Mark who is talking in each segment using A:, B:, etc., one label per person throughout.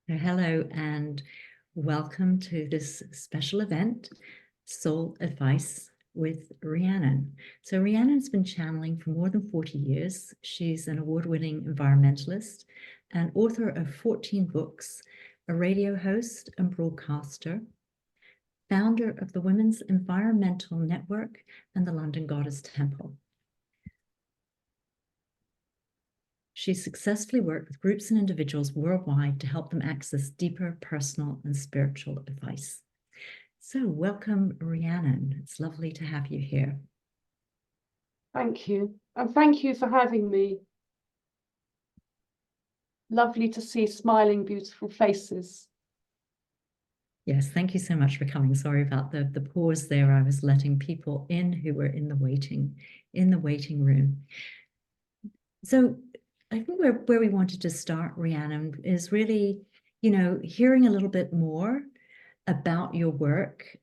A: Hello and welcome to this special event, Soul Advice with Rhiannon. So Rhiannon's been channeling for more than 40 years. She's an award-winning environmentalist and author of 14 books, a radio host and broadcaster, founder of the Women's Environmental Network and the London Goddess Temple. She successfully worked with groups and individuals worldwide to help them access deeper personal and spiritual advice. So welcome, Rhiannon. It's lovely to have you here.
B: Thank you. And thank you for having me. Lovely to see smiling, beautiful faces.
A: Yes, thank you so much for coming. Sorry about the pause there. I was letting people in who were in the waiting room. So I think where we wanted to start, Rhiannon, is really, hearing a little bit more about your work,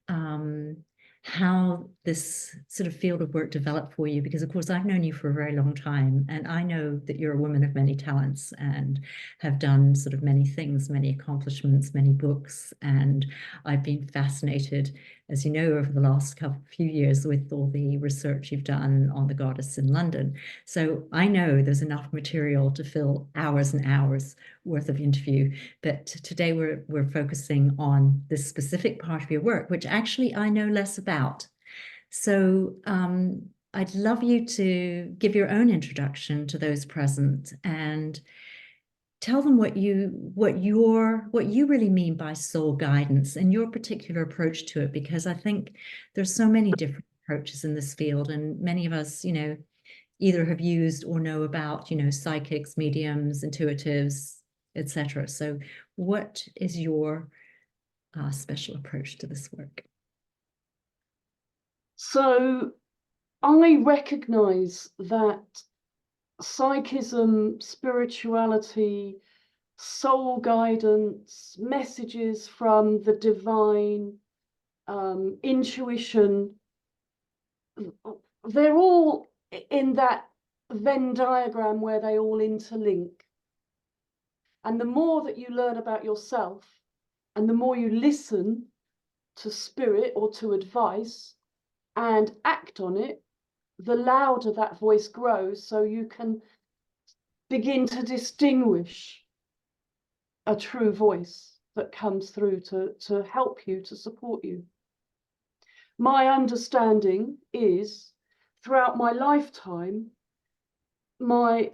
A: how this sort of field of work developed for you, because of course I've known you for a very long time, and I know that you're a woman of many talents and have done sort of many things, many accomplishments, many books, and I've been fascinated, as you know, over the last few years with all the research you've done on the goddess in London. So I know there's enough material to fill hours and hours worth of interview, but today we're focusing on this specific part of your work, which actually I know less about. So I'd love you to give your own introduction to those present and tell them what you really mean by soul guidance and your particular approach to it, because I think there's so many different approaches in this field, and many of us, either have used or know about, psychics, mediums, intuitives, etc. So what is your special approach to this work?
B: So I recognize that psychism, spirituality, soul guidance, messages from the divine, intuition, they're all in that Venn diagram where they all interlink. And the more that you learn about yourself and the more you listen to spirit or to advice and act on it, the louder that voice grows, so you can begin to distinguish a true voice that comes through to help you, to support you. My understanding is, throughout my lifetime, my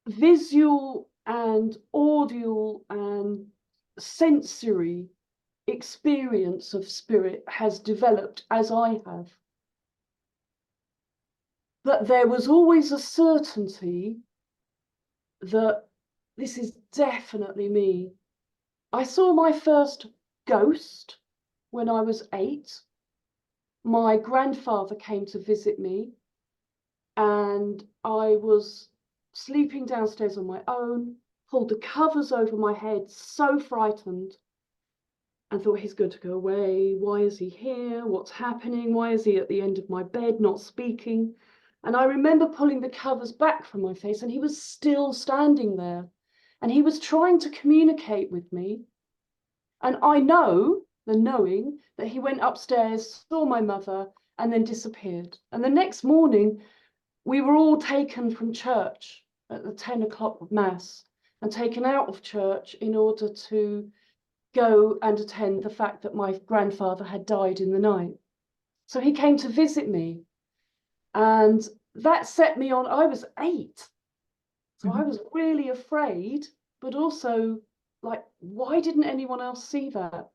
B: visual and audio and sensory experience of spirit has developed as I have. But there was always a certainty that this is definitely me. I saw my first ghost when I was 8. My grandfather came to visit me, and I was sleeping downstairs on my own, pulled the covers over my head, so frightened, and thought, he's going to go away. Why is he here? What's happening? Why is he at the end of my bed, not speaking? And I remember pulling the covers back from my face, and he was still standing there. And he was trying to communicate with me. And I know, the knowing, that he went upstairs, saw my mother, and then disappeared. And the next morning, we were all taken from church at the 10 o'clock mass and taken out of church in order to go and attend the fact that my grandfather had died in the night. So he came to visit me, and that set me on. I was 8, so I was really afraid, but also like, why didn't anyone else see that?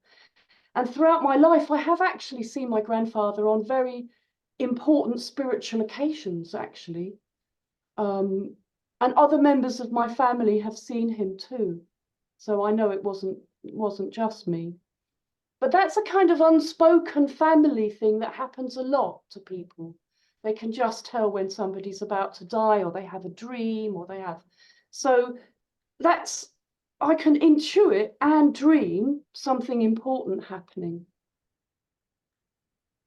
B: And throughout my life, I have actually seen my grandfather on very important spiritual occasions, actually. And other members of my family have seen him too. So I know it wasn't just me. But that's a kind of unspoken family thing that happens a lot to people. They can just tell when somebody's about to die, or they have a dream, or they have. So that's, I can intuit and dream something important happening.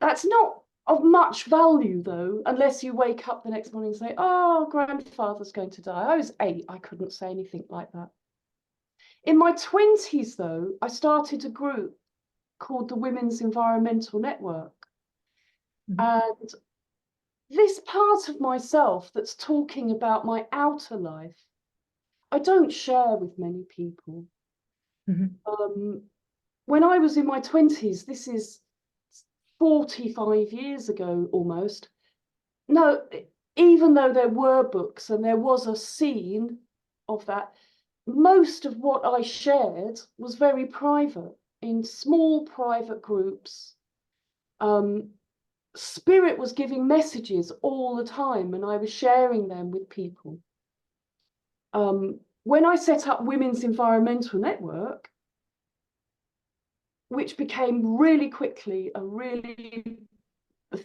B: That's not of much value, though, unless you wake up the next morning and say, oh, grandfather's going to die. I was 8. I couldn't say anything like that. In my 20s, though, I started a group called the Women's Environmental Network. And this part of myself that's talking about my outer life, I don't share with many people. When I was in my 20s, this is 45 years ago almost. No, even though there were books and there was a scene of that, most of what I shared was very private, in small private groups. Spirit was giving messages all the time, and I was sharing them with people. When I set up Women's Environmental Network, which became really quickly a really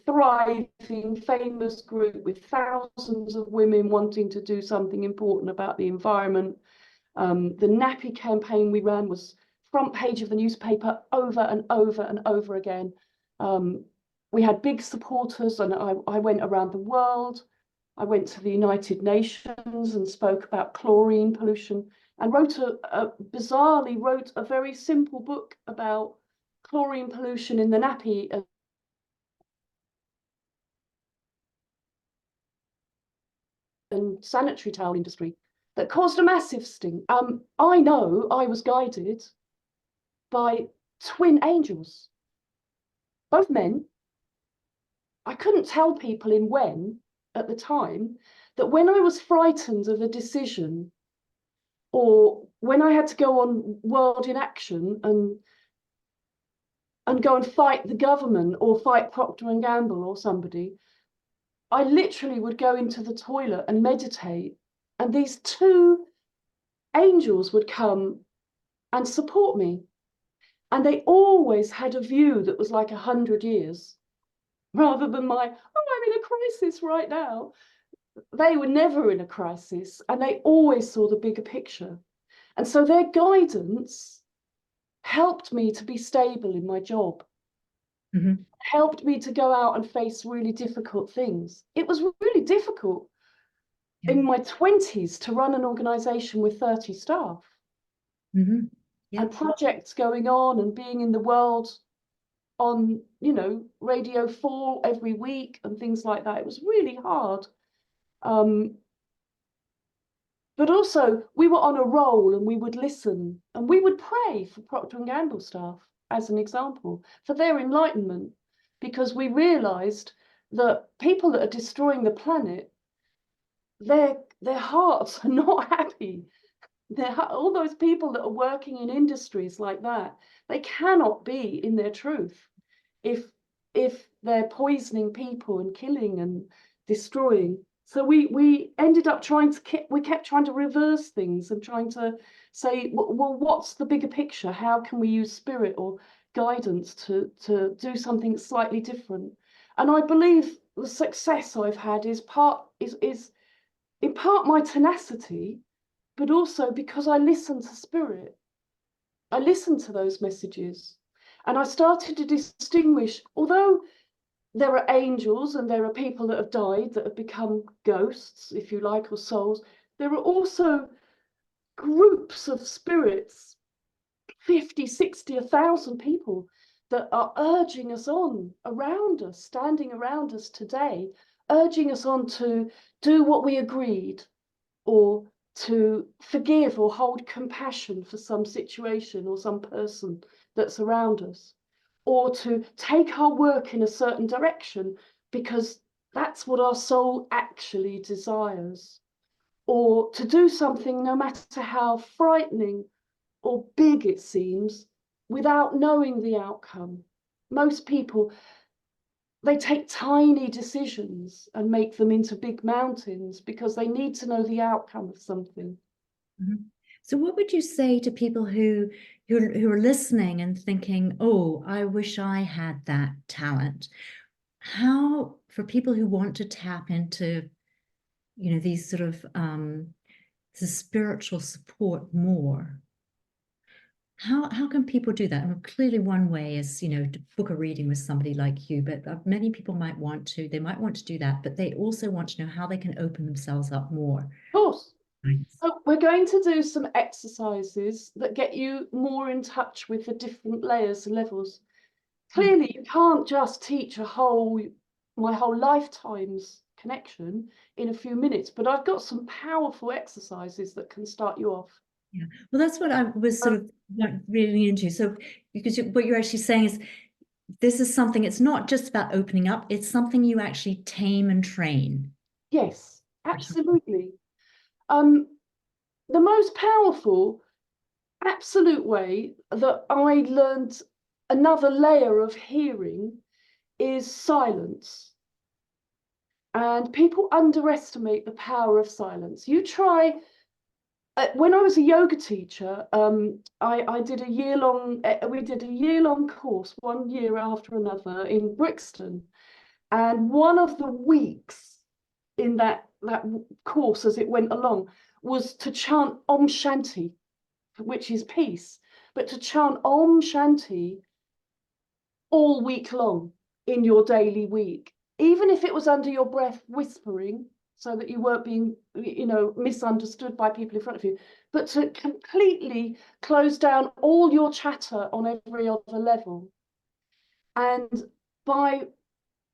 B: thriving, famous group with thousands of women wanting to do something important about the environment. The nappy campaign we ran was front page of the newspaper over and over and over again. We had big supporters, and I went around the world. I went to the United Nations and spoke about chlorine pollution, and bizarrely wrote a very simple book about chlorine pollution in the nappy and sanitary towel industry that caused a massive stink. I know I was guided by twin angels, both men. I couldn't tell people in when at the time that when I was frightened of a decision, or when I had to go on World in Action and go and fight the government or fight Procter and Gamble or somebody, I literally would go into the toilet and meditate, and these two angels would come and support me. And they always had a view that was like 100 years, rather than my, oh, I'm in a crisis right now. They were never in a crisis, and they always saw the bigger picture. And so their guidance helped me to be stable in my job, helped me to go out and face really difficult things. It was really difficult in my 20s to run an organization with 30 staff. And projects going on and being in the world on, Radio 4 every week and things like that. It was really hard. But also we were on a roll, and we would listen, and we would pray for Procter and Gamble staff, as an example, for their enlightenment, because we realized that people that are destroying the planet, their hearts are not happy. All those people that are working in industries like that, they cannot be in their truth if they're poisoning people and killing and destroying. So we ended up we kept trying to reverse things and trying to say, well, what's the bigger picture? How can we use spirit or guidance to do something slightly different? And I believe the success I've had is in part my tenacity, but also because I listen to spirit. I listen to those messages, and I started to distinguish, although there are angels and there are people that have died that have become ghosts, if you like, or souls, there are also groups of spirits, 50, 60, 1,000 people that are urging us on around us, standing around us today, urging us on to do what we agreed, or to forgive or hold compassion for some situation or some person that's around us, or to take our work in a certain direction because that's what our soul actually desires, or to do something no matter how frightening or big it seems without knowing the outcome. Most people, they take tiny decisions and make them into big mountains because they need to know the outcome of something.
A: So what would you say to people who are listening and thinking, oh, I wish I had that talent? How, for people who want to tap into, these sort of the spiritual support more, how can people do that? And clearly one way is, to book a reading with somebody like you, but many people might want to do that, but they also want to know how they can open themselves up more.
B: Of course.
A: Nice.
B: So we're going to do some exercises that get you more in touch with the different layers and levels.
A: Mm.
B: Clearly, you can't just teach my whole lifetime's connection in a few minutes, but I've got some powerful exercises that can start you off.
A: Yeah. Well, that's what I was sort of really into. So, because what you're actually saying is this is something, it's not just about opening up, it's something you actually tame and train.
B: Yes, absolutely. Um, the most powerful, absolute way that I learned another layer of hearing is silence. And people underestimate the power of silence. You try, when I was a yoga teacher, I did a we did a year-long course, 1 year after another in Brixton. And one of the weeks in that course as it went along was to chant Om Shanti, which is peace, but to chant Om Shanti all week long in your daily week, even if it was under your breath whispering so that you weren't being, misunderstood by people in front of you, but to completely close down all your chatter on every other level. And by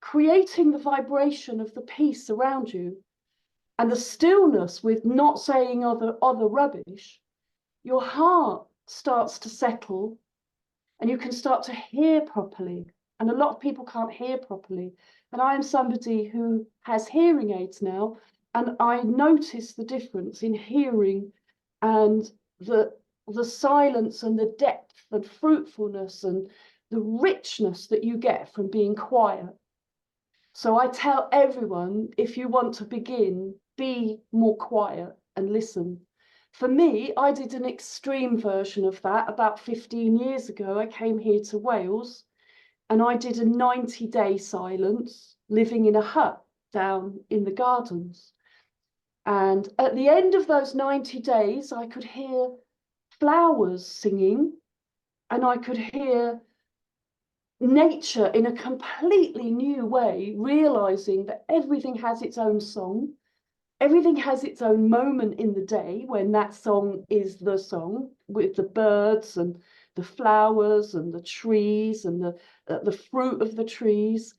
B: creating the vibration of the peace around you and the stillness with not saying other rubbish, your heart starts to settle and you can start to hear properly. And a lot of people can't hear properly. And I am somebody who has hearing aids now, and I notice the difference in hearing and the silence and the depth and fruitfulness and the richness that you get from being quiet. So I tell everyone, if you want to begin, be more quiet and listen. For me, I did an extreme version of that about 15 years ago. I came here to Wales and I did a 90-day silence, living in a hut down in the gardens. And at the end of those 90 days, I could hear flowers singing and I could hear nature in a completely new way, realizing that everything has its own song. Everything has its own moment in the day when that song is the song, with the birds and the flowers and the trees and the fruit of the trees,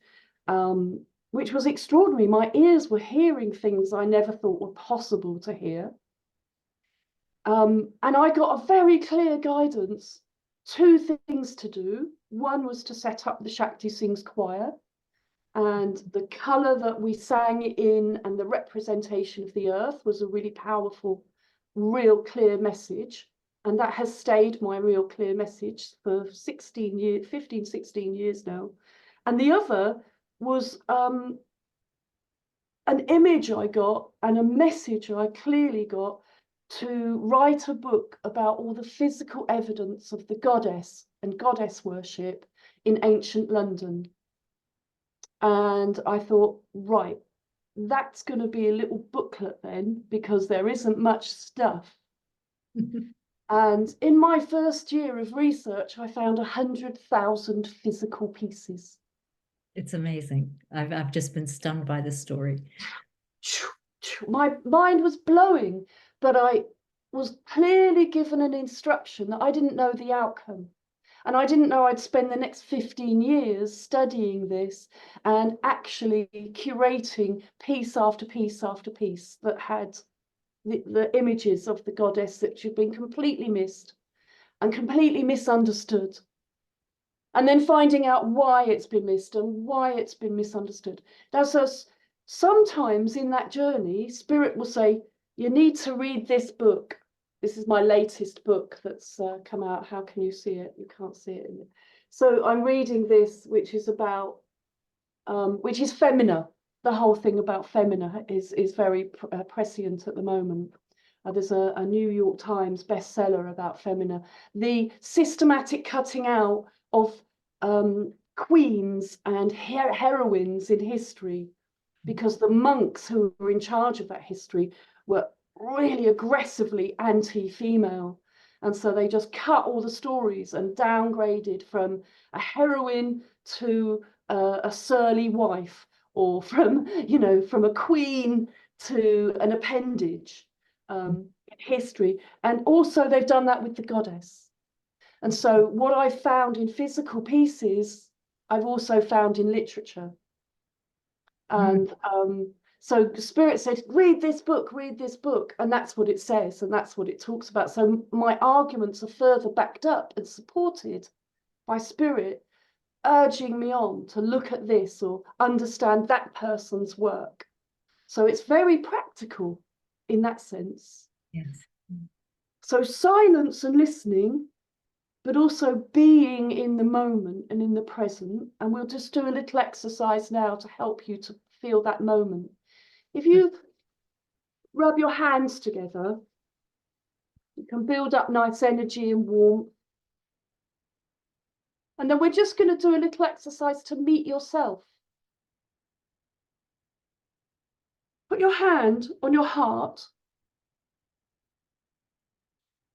B: which was extraordinary. My ears were hearing things I never thought were possible to hear. And I got a very clear guidance, two things to do. One was to set up the Shakti Sings choir, and the colour that we sang in and the representation of the earth was a really powerful, real clear message. And that has stayed my real clear message for 16 years, 15, 16 years now. And the other was an image I got and a message I clearly got to write a book about all the physical evidence of the goddess and goddess worship in ancient London. And I thought, right, that's going to be a little booklet then, because there isn't much stuff. And in my first year of research, I found 100,000 physical pieces.
A: It's amazing. I've just been stunned by this story.
B: My mind was blowing, but I was clearly given an instruction that I didn't know the outcome. And I didn't know I'd spend the next 15 years studying this and actually curating piece after piece after piece that had the images of the goddess that had been completely missed and completely misunderstood. And then finding out why it's been missed and why it's been misunderstood. Now, so sometimes in that journey, Spirit will say, you need to read this book. This is my latest book that's come out. How can you see it? You can't see it. So I'm reading this, which is about, which is Femina. The whole thing about Femina is very prescient at the moment. There's a New York Times bestseller about Femina. The systematic cutting out of queens and heroines in history, because the monks who were in charge of that history were really aggressively anti-female. And so they just cut all the stories and downgraded from a heroine to a surly wife, or from, from a queen to an appendage. in history. And also they've done that with the goddess. And so what I found in physical pieces, I've also found in literature. And so the Spirit said, read this book, and that's what it says, and that's what it talks about. So my arguments are further backed up and supported by Spirit, urging me on to look at this or understand that person's work. So it's very practical in that sense.
A: Yes.
B: So silence and listening, but also being in the moment and in the present. And we'll just do a little exercise now to help you to feel that moment. If you rub your hands together, you can build up nice energy and warmth. And then we're just going to do a little exercise to meet yourself. Put your hand on your heart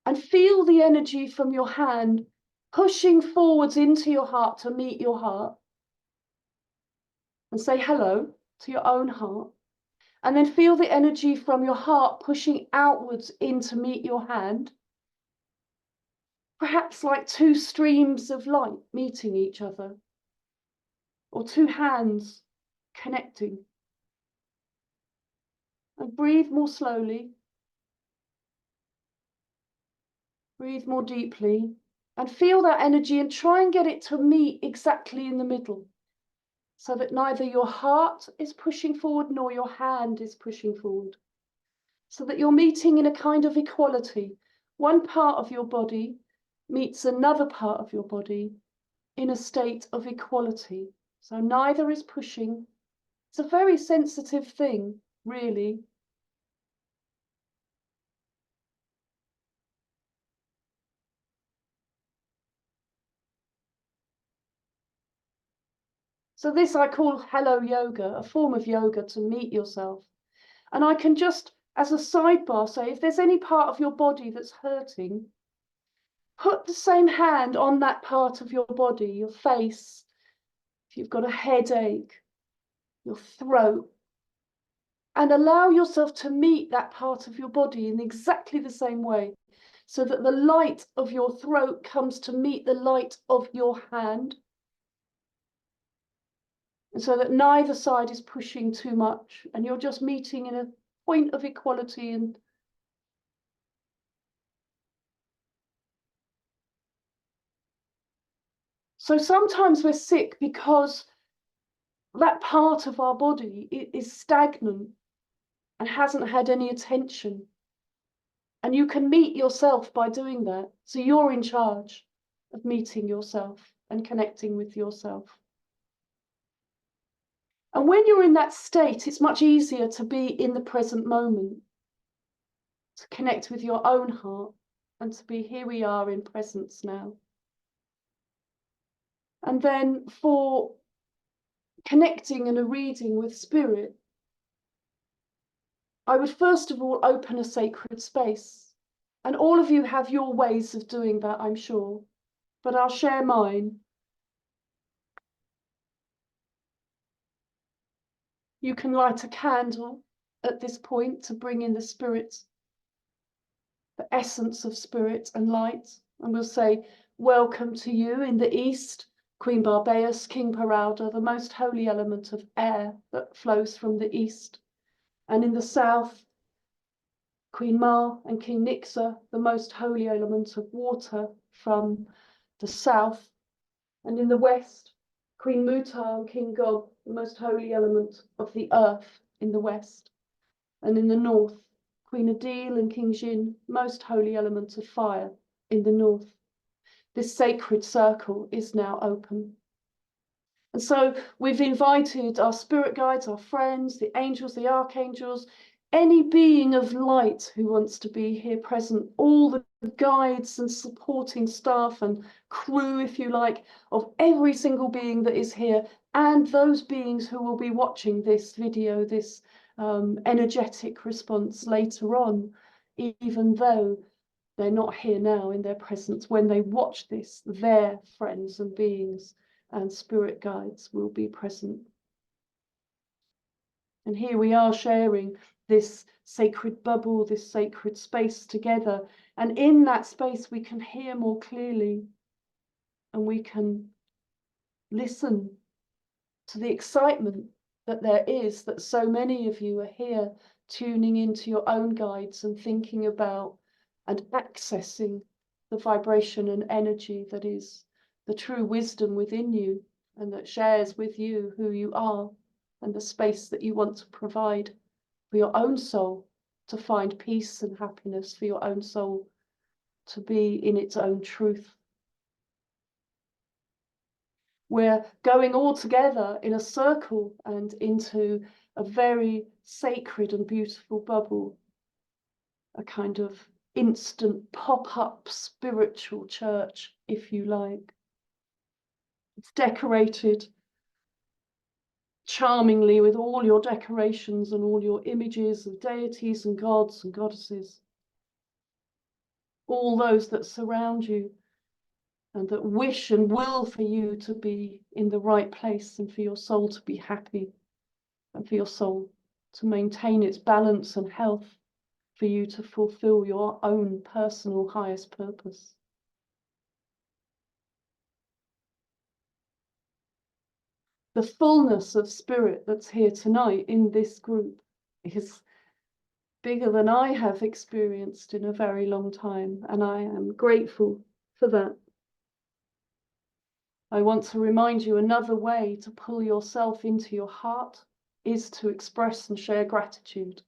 B: and feel the energy from your hand pushing forwards into your heart to meet your heart. And say hello to your own heart. And then feel the energy from your heart pushing outwards in to meet your hand. Perhaps like two streams of light meeting each other, or two hands connecting. And breathe more slowly. Breathe more deeply. And feel that energy and try and get it to meet exactly in the middle, so that neither your heart is pushing forward nor your hand is pushing forward. So that you're meeting in a kind of equality. One part of your body meets another part of your body in a state of equality. So neither is pushing. It's a very sensitive thing, really. So this I call hello yoga, a form of yoga to meet yourself. And I can just, as a sidebar, say, if there's any part of your body that's hurting, put the same hand on that part of your body, your face, if you've got a headache, your throat, and allow yourself to meet that part of your body in exactly the same way, so that the light of your throat comes to meet the light of your hand, and so that neither side is pushing too much, and you're just meeting in a point of equality. And so sometimes we're sick because that part of our body is stagnant and hasn't had any attention. And you can meet yourself by doing that. So you're in charge of meeting yourself and connecting with yourself. And when you're in that state, it's much easier to be in the present moment, to connect with your own heart, and to be here we are in presence now. And then for connecting and a reading with Spirit, I would first of all open a sacred space. And all of you have your ways of doing that, I'm sure, but I'll share mine. You can light a candle at this point to bring in the Spirit, the essence of Spirit and light. And we'll say, welcome to you in the east, Queen Barbaeus, King Peralda, the most holy element of air that flows from the east. And in the south, Queen Ma and King Nixa, the most holy element of water from the south. And in the west, Queen Mutar and King Gob, the most holy element of the earth in the west. And in the north, Queen Adil and King Jin, most holy element of fire in the north. This sacred circle is now open. And so we've invited our spirit guides, our friends, the angels, the archangels, any being of light who wants to be here present, all the guides and supporting staff and crew, if you like, of every single being that is here, and those beings who will be watching this video, this energetic response later on, even though they're not here now in their presence. When they watch this, their friends and beings and spirit guides will be present. And here we are sharing this sacred bubble, this sacred space together. And in that space, we can hear more clearly and we can listen to the excitement that there is, that so many of you are here tuning into your own guides and thinking about and accessing the vibration and energy that is the true wisdom within you and that shares with you who you are and the space that you want to provide for your own soul to find peace and happiness, for your own soul to be in its own truth. We're going all together in a circle and into a very sacred and beautiful bubble, a kind of instant pop-up spiritual church, if you like. It's decorated charmingly with all your decorations and all your images of deities and gods and goddesses, all those that surround you and that wish and will for you to be in the right place and for your soul to be happy and for your soul to maintain its balance and health, for you to fulfill your own personal highest purpose. The fullness of spirit that's here tonight in this group is bigger than I have experienced in a very long time, and I am grateful for that. I want to remind you another way to pull yourself into your heart is to express and share gratitude.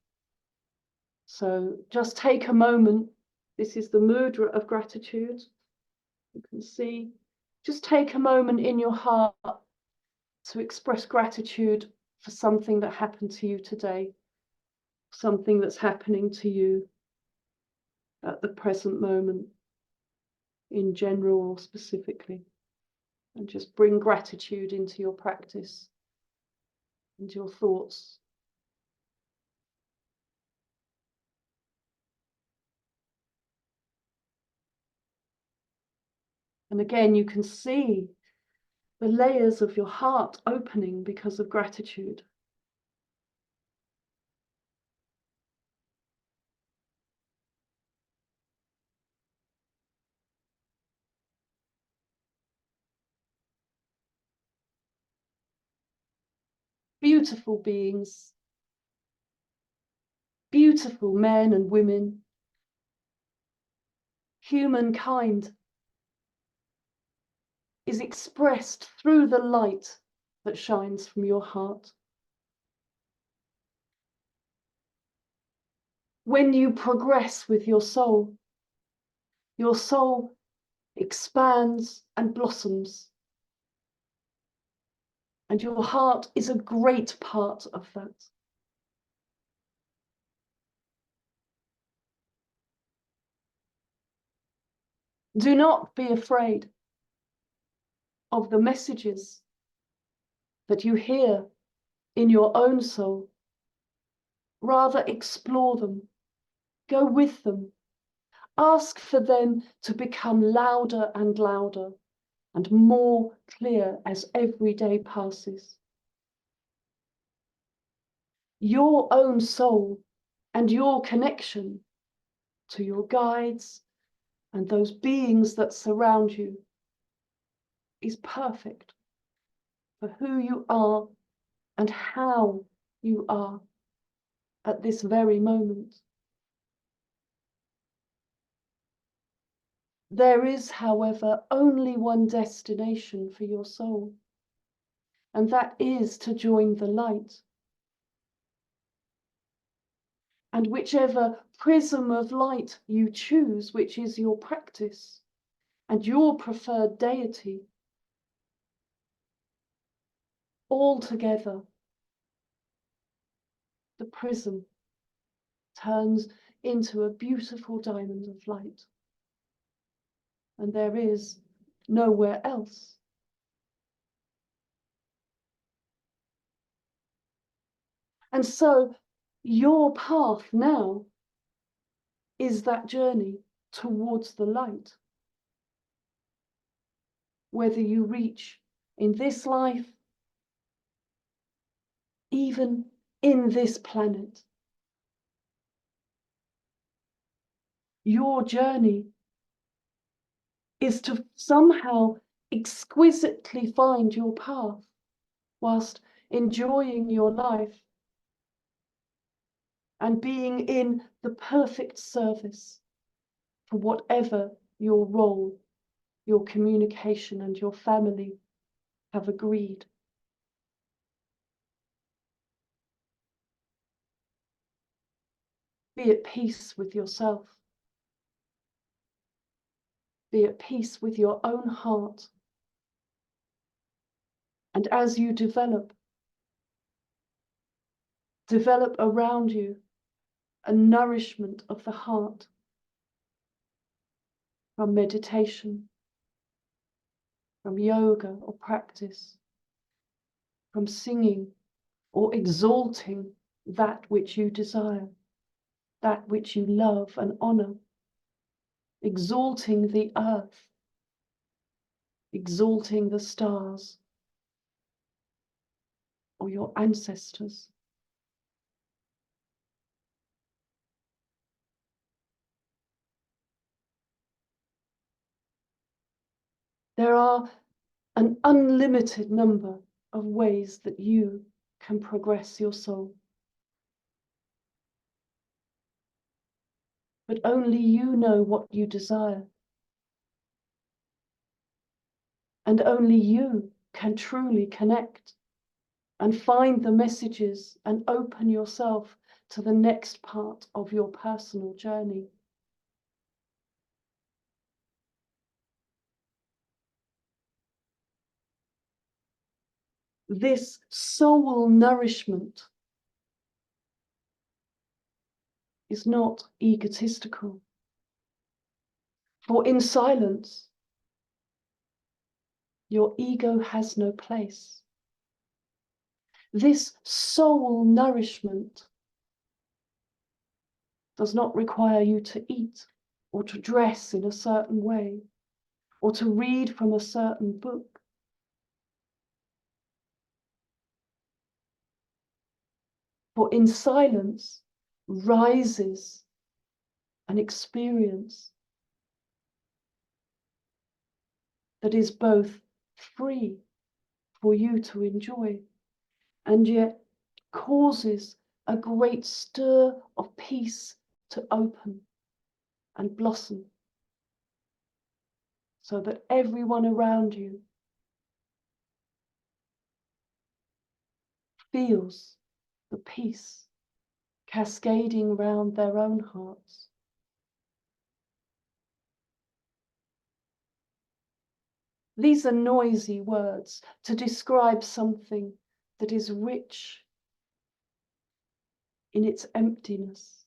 B: So just take a moment. This is the mudra of gratitude. You can see, just take a moment in your heart to express gratitude for something that happened to you today, something that's happening to you at the present moment, in general or specifically. And just bring gratitude into your practice, into your thoughts. And again, you can see the layers of your heart opening because of gratitude. Beautiful beings, beautiful men and women, humankind is expressed through the light that shines from your heart. When you progress with your soul expands and blossoms, and your heart is a great part of that. Do not be afraid of the messages that you hear in your own soul. Rather explore them, go with them, ask for them to become louder and louder and more clear as every day passes. Your own soul and your connection to your guides and those beings that surround you is perfect for who you are and how you are at this very moment. There is, however, only one destination for your soul, and that is to join the light. And whichever prism of light you choose, which is your practice and your preferred deity, all together, the prism turns into a beautiful diamond of light. And there is nowhere else. And so your path now is that journey towards the light. Whether you reach in this life, even in this planet, your journey is to somehow exquisitely find your path whilst enjoying your life and being in the perfect service for whatever your role, your communication, and your family have agreed. Be at peace with yourself. Be at peace with your own heart. And as you develop around you a nourishment of the heart from meditation, from yoga or practice, from singing or exalting that which you desire, that which you love and honor, exalting the earth, exalting the stars or your ancestors. There are an unlimited number of ways that you can progress your soul. But only you know what you desire. And only you can truly connect and find the messages and open yourself to the next part of your personal journey. This soul nourishment is not egotistical. For in silence, your ego has no place. This soul nourishment does not require you to eat or to dress in a certain way or to read from a certain book. For in silence rises an experience that is both free for you to enjoy and yet causes a great stir of peace to open and blossom so that everyone around you feels the peace cascading round their own hearts. These are noisy words to describe something that is rich in its emptiness.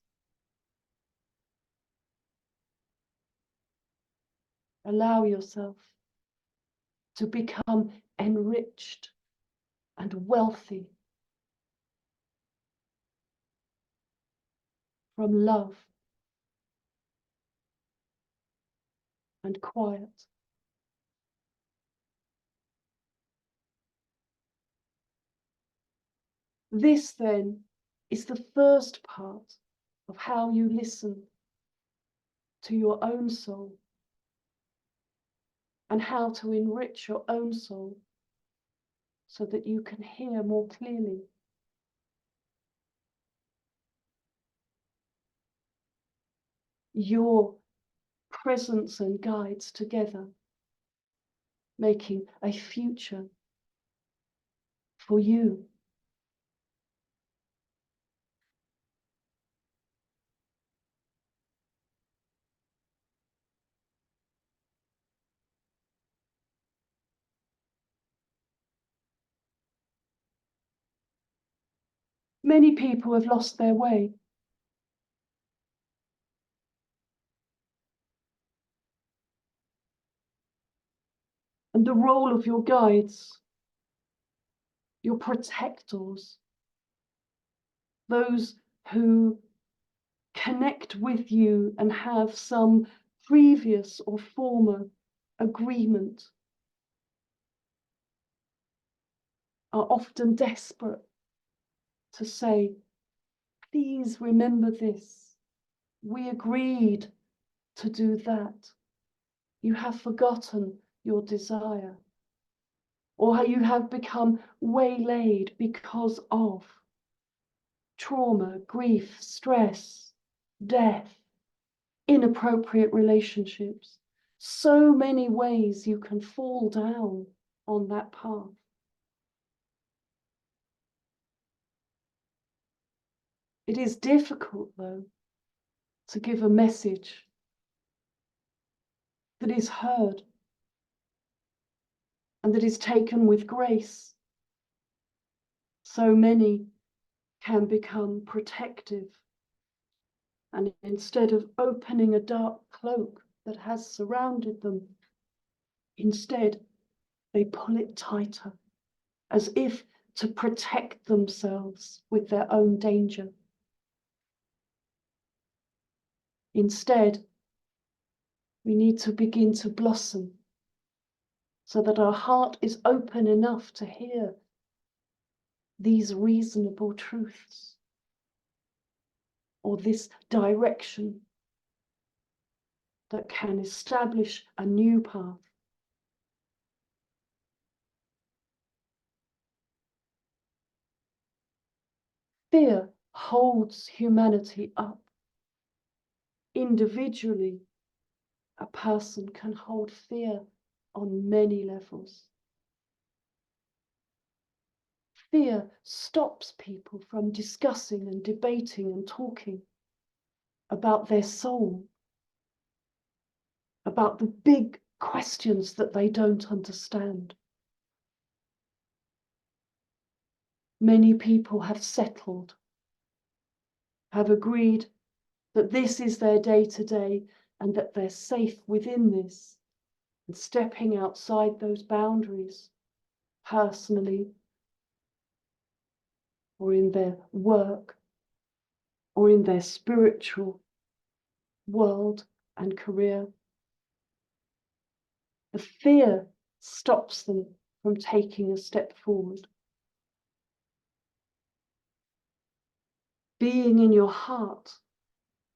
B: Allow yourself to become enriched and wealthy from love and quiet. This then is the first part of how you listen to your own soul and how to enrich your own soul so that you can hear more clearly. Your presence and guides together, making a future for you. Many people have lost their way. And the role of your guides, your protectors, those who connect with you and have some previous or former agreement, are often desperate to say, please remember this. We agreed to do that. You have forgotten your desire, or you have become waylaid because of trauma, grief, stress, death, inappropriate relationships. So many ways you can fall down on that path. It is difficult, though, to give a message that is heard and that is taken with grace. So many can become protective, and instead of opening a dark cloak that has surrounded them, instead they pull it tighter, as if to protect themselves with their own danger. Instead, we need to begin to blossom so that our heart is open enough to hear these reasonable truths, or this direction that can establish a new path. Fear holds humanity up. Individually, a person can hold fear on many levels. Fear stops people from discussing and debating and talking about their soul, about the big questions that they don't understand. Many people have settled, have agreed that this is their day-to-day and that they're safe within this, and stepping outside those boundaries, personally, or in their work, or in their spiritual world and career. The fear stops them from taking a step forward. Being in your heart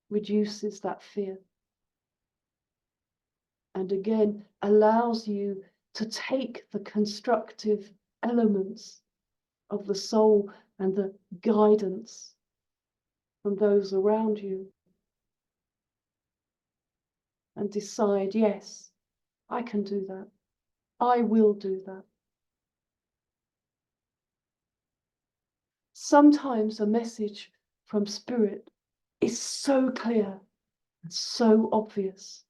B: reduces that fear, and again allows you to take the constructive elements of the soul and the guidance from those around you and decide, yes, I can do that. I will do that. Sometimes a message from spirit is so clear and so obvious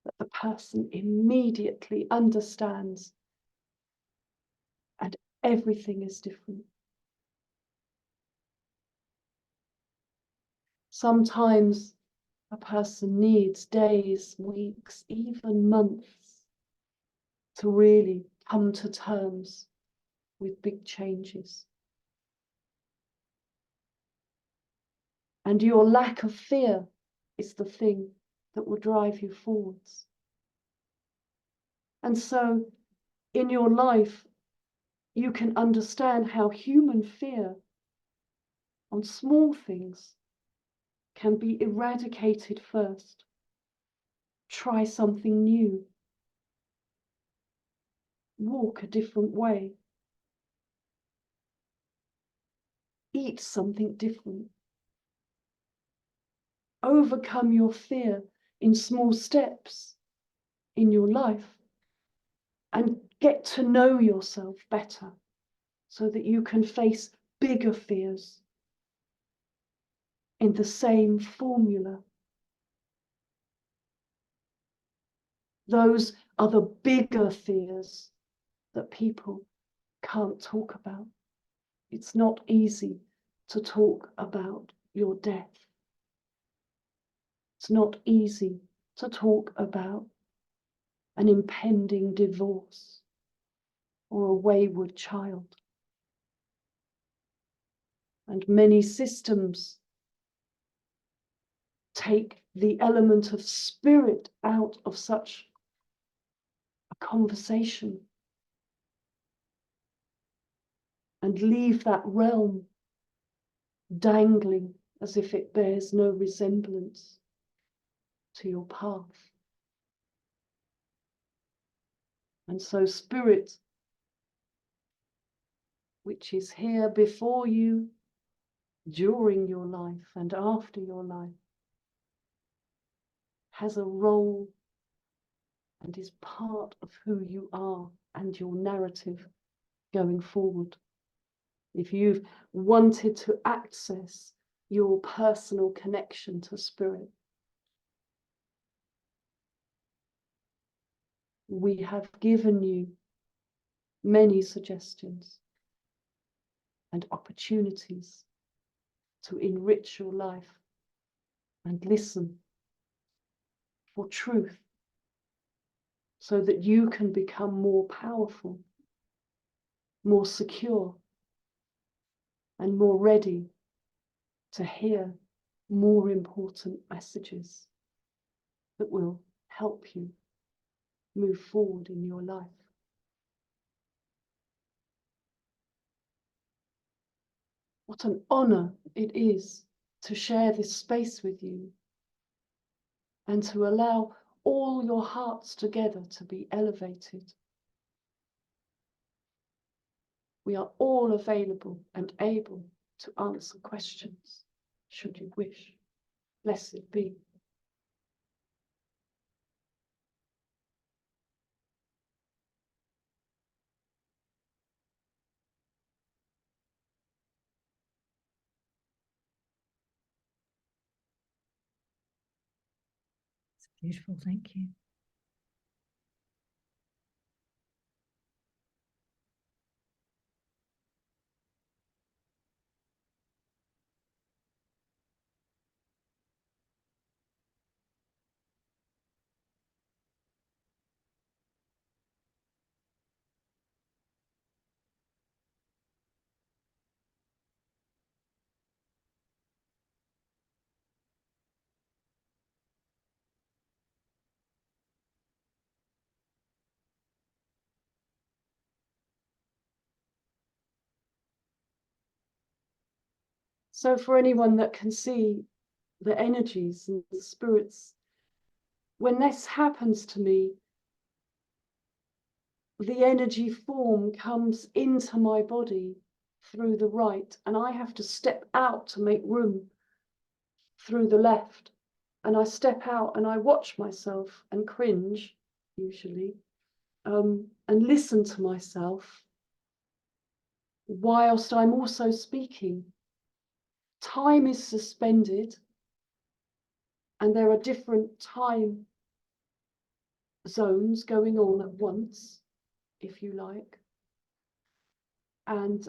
B: that the person immediately understands, and everything is different. Sometimes a person needs days, weeks, even months to really come to terms with big changes. And your lack of fear is the thing that will drive you forwards. And so in your life, you can understand how human fear on small things can be eradicated first. Try something new. Walk a different way. Eat something different. Overcome your fear in small steps in your life and get to know yourself better so that you can face bigger fears in the same formula. Those are the bigger fears that people can't talk about. It's not easy to talk about your death. It's not easy to talk about an impending divorce or a wayward child. And many systems take the element of spirit out of such a conversation and leave that realm dangling as if it bears no resemblance to your path. And so Spirit, which is here before you, during your life and after your life, has a role and is part of who you are and your narrative going forward. If you've wanted to access your personal connection to Spirit, we have given you many suggestions and opportunities to enrich your life and listen for truth so that you can become more powerful, more secure, and more ready to hear more important messages that will help you move forward in your life. What an honor it is to share this space with you and to allow all your hearts together to be elevated. We are all available and able to answer questions, should you wish. Blessed be.
A: It's beautiful, thank you.
B: So for anyone that can see the energies and the spirits, when this happens to me, the energy form comes into my body through the right, and I have to step out to make room through the left. And I step out and I watch myself and cringe, usually, and listen to myself whilst I'm also speaking. Time is suspended, and there are different time zones going on at once, if you like. And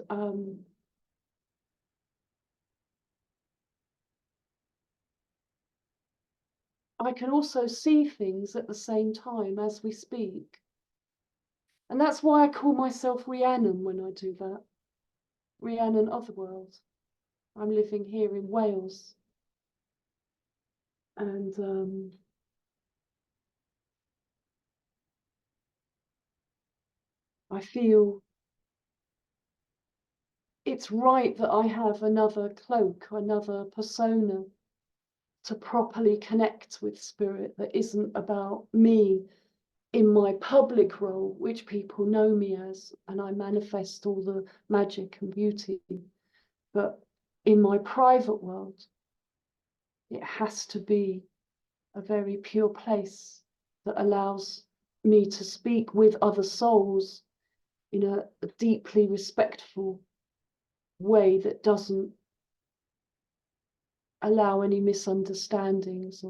B: I can also see things at the same time as we speak. And that's why I call myself Rhiannon when I do that. Rhiannon Otherworld. I'm living here in Wales. And I feel it's right that I have another cloak, another persona to properly connect with Spirit that isn't about me in my public role, which people know me as, and I manifest all the magic and beauty. But in my private world, it has to be a very pure place that allows me to speak with other souls in a deeply respectful way that doesn't allow any misunderstandings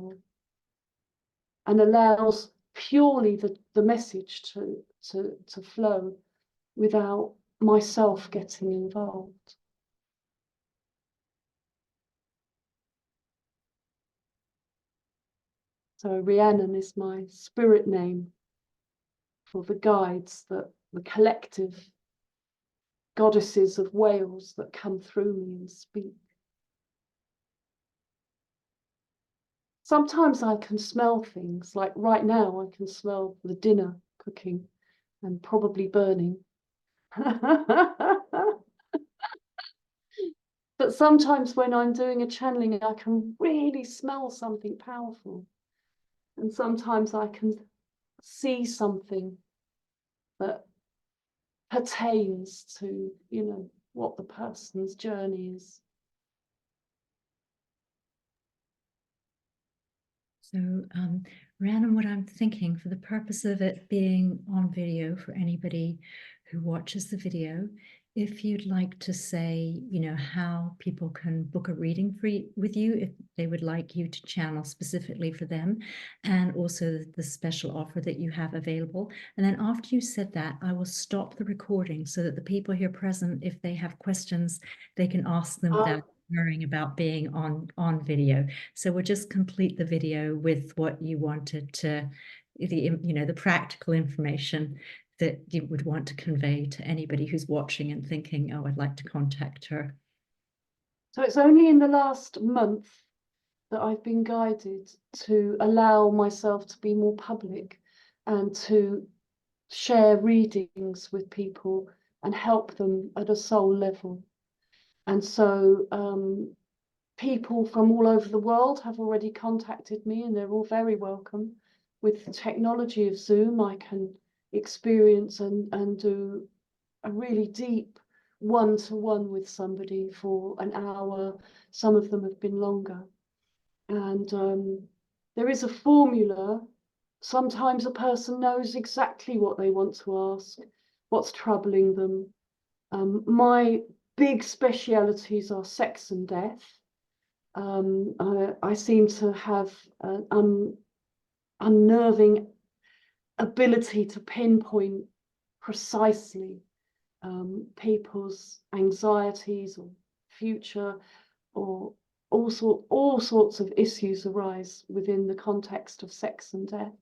B: and allows purely the message to flow without myself getting involved. So Rhiannon is my spirit name for the guides, the collective goddesses of Wales that come through me and speak. Sometimes I can smell things, like right now I can smell the dinner cooking and probably burning. But sometimes when I'm doing a channeling, I can really smell something powerful. And sometimes I can see something that pertains to, you know, what the person's journey is.
A: So, Rhiannon, what I'm thinking, for the purpose of it being on video for anybody who watches the video, if you'd like to say, you know, how people can book a reading with you, if they would like you to channel specifically for them, and also the special offer that you have available. And then after you said that, I will stop the recording so that the people here present, if they have questions, they can ask them without worrying about being on video. So we'll just complete the video with what you wanted to, the practical information that you would want to convey to anybody who's watching and thinking, oh, I'd like to contact her.
B: So it's only in the last month that I've been guided to allow myself to be more public and to share readings with people and help them at a soul level. And so people from all over the world have already contacted me, and they're all very welcome. With the technology of Zoom, I can experience and do a really deep one-to-one with somebody for an hour. Some of them have been longer. And there is a formula. Sometimes a person knows exactly what they want to ask, what's troubling them. My big specialities are sex and death. I seem to have an unnerving ability to pinpoint precisely people's anxieties or future, or all sorts of issues arise within the context of sex and death.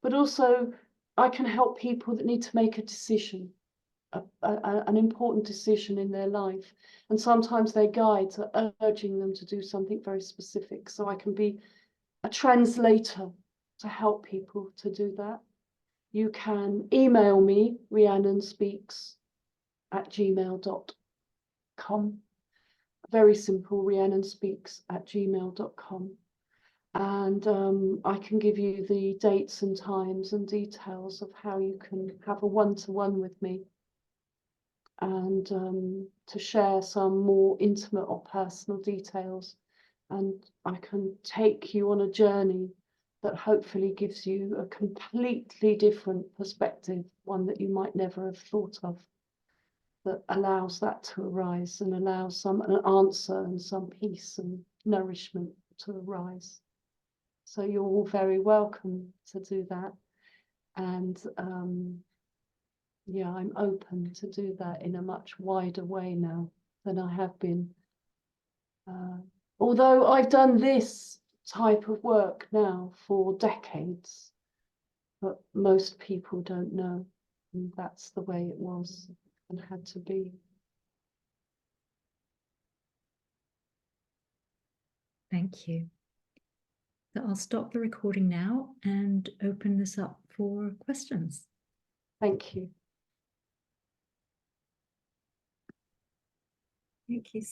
B: But also I can help people that need to make a decision, an important decision in their life. And sometimes their guides are urging them to do something very specific. So I can be a translator to help people to do that. You can email me, rhiannonspeaks@gmail.com. Very simple, rhiannonspeaks@gmail.com. And I can give you the dates and times and details of how you can have a one-to-one with me, and to share some more intimate or personal details. And I can take you on a journey that hopefully gives you a completely different perspective, one that you might never have thought of, that allows that to arise and allows an answer and some peace and nourishment to arise. So you're all very welcome to do that. And yeah, I'm open to do that in a much wider way now than I have been. Although I've done this type of work now for decades, but most people don't know. And that's the way it was and had to be.
A: Thank you. So I'll stop the recording now and open this up for questions.
B: Thank you.
A: Thank you.